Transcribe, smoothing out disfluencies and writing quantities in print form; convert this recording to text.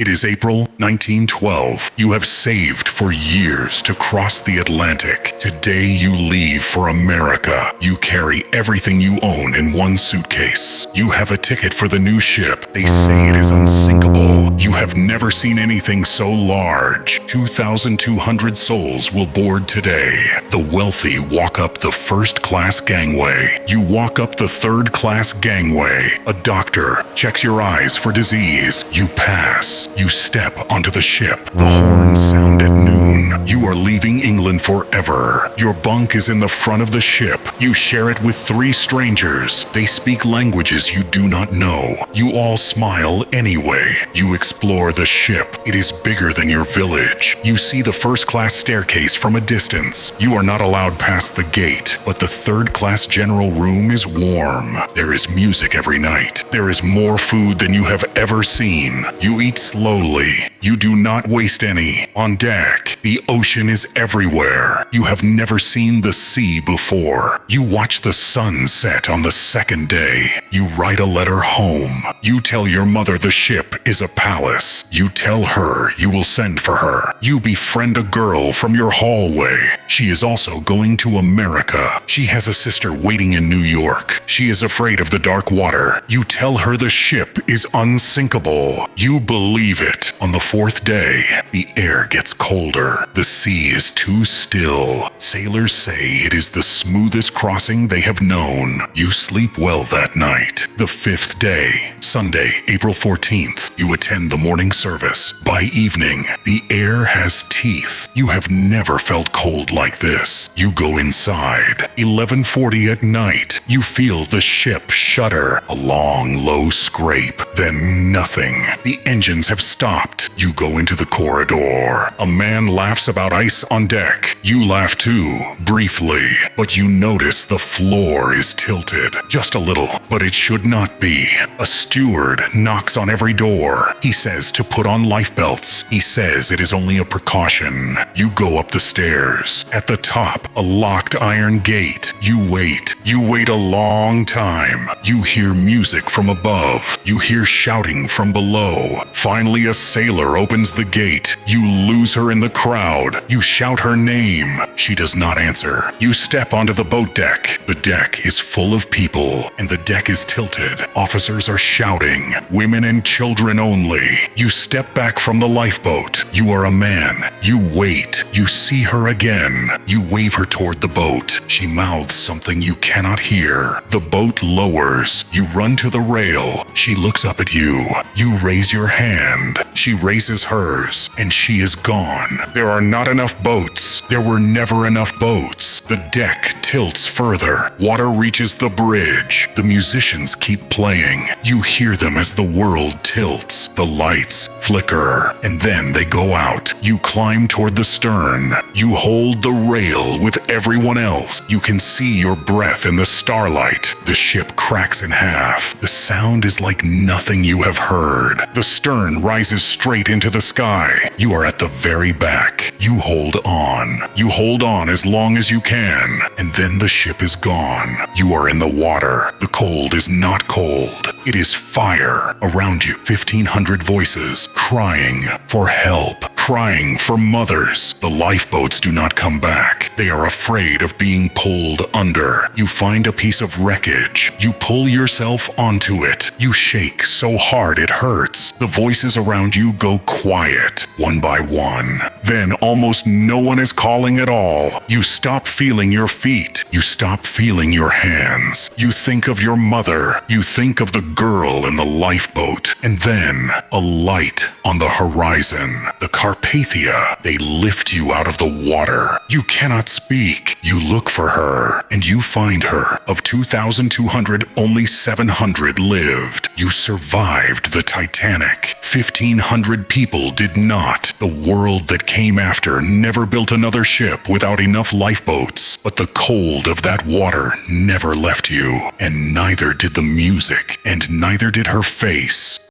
It is April 1912. You have saved for years to cross the Atlantic. Today you leave for America. You carry everything you own in one suitcase. You have a ticket for the new ship. They say it is unsinkable. You have never seen anything so large. 2,200 souls will board today. The wealthy walk up the first-class gangway. You walk up the third-class gangway. A doctor checks your eyes for disease. You pass. You step onto the ship. The horns sound at noon. You are leaving England forever. Your bunk is in the front of the ship. You share it with 3 strangers. They speak languages you do not know. You all smile anyway. You explore the ship. It is bigger than your village. You see the first-class staircase from a distance. You are not allowed past the gate, but the third-class general room is warm. There is music every night. There is more food than you have ever seen. You eat slowly. You do not waste any. On deck, the ocean is everywhere. You have never seen the sea before. You watch the sun set on the second day. You write a letter home. You tell your mother the ship is a palace. You tell her you will send for her. You befriend a girl from your hallway. She is also going to America. She has a sister waiting in New York. She is afraid of the dark water. You tell her the ship is unsinkable. You believe it. On the 4th day, the air gets colder. The sea is too still. Sailors say it is the smoothest crossing they have known. You sleep well that night. The 5th day, Sunday, April 14th, you attend the morning service. By evening, the air has teeth. You have never felt cold like this. You go inside. 11:40 at night, you feel the ship shudder. A long, low scrape. Then nothing. The engines have stopped. You go into the corridor. A man laughs about ice on deck. You laugh too, briefly. But you notice the floor is tilted. Just a little, but it should not be. A steward knocks on every door. He says to put on life belts. He says it is only a precaution. You go up the stairs. At the top, a locked iron gate. You wait. You wait a long time. You hear music from above. You hear shouting from below. Finally, a sailor opens the gate. You lose her in the crowd. You shout her name. She does not answer. You step onto the boat deck. The deck is full of people, and the deck is tilted. Officers are shouting. Women and children only. You step back from the lifeboat. You are a man. You wait. You see her again. You wave her toward the boat. She mouths something you cannot hear. The boat lowers. You run to the rail. She looks up at you. You raise your hand. She raises hers, and she is gone. There are not enough boats. There were never enough boats. The deck tilts further. Water reaches the bridge. The musicians keep playing. You hear them as the world tilts. The lights flicker, and then they go out. You climb toward the stern. You hold the rail with everyone else. You can see your breath in the starlight. The ship cracks in half. The sound is like nothing you have heard. The stern rises straight into the sky. You are at the very back. You hold on. You hold on as long as you can, and then the ship is gone. You are in the water. The cold is not cold. It is fire. Around you, 1,500 voices crying for help, crying for mothers. The lifeboats do not come back. They are afraid of being pulled under. You find a piece of wreckage. You pull yourself onto it. You shake so hard it hurts. The voices around you go quiet, one by one. Then almost no one is calling at all. You stop feeling your feet. You stop feeling your hands. You think of your mother. You think of the girl in the lifeboat. And then a light on the horizon. The Carpathia. They lift you out of the water. You cannot speak. You look for her, and you find her. Of 2,200, only 700 lived. You survived the Titanic. 1,500 people did not. The world that came after never built another ship without enough lifeboats. But the cold of that water never left you, and neither did the music, and neither did her face.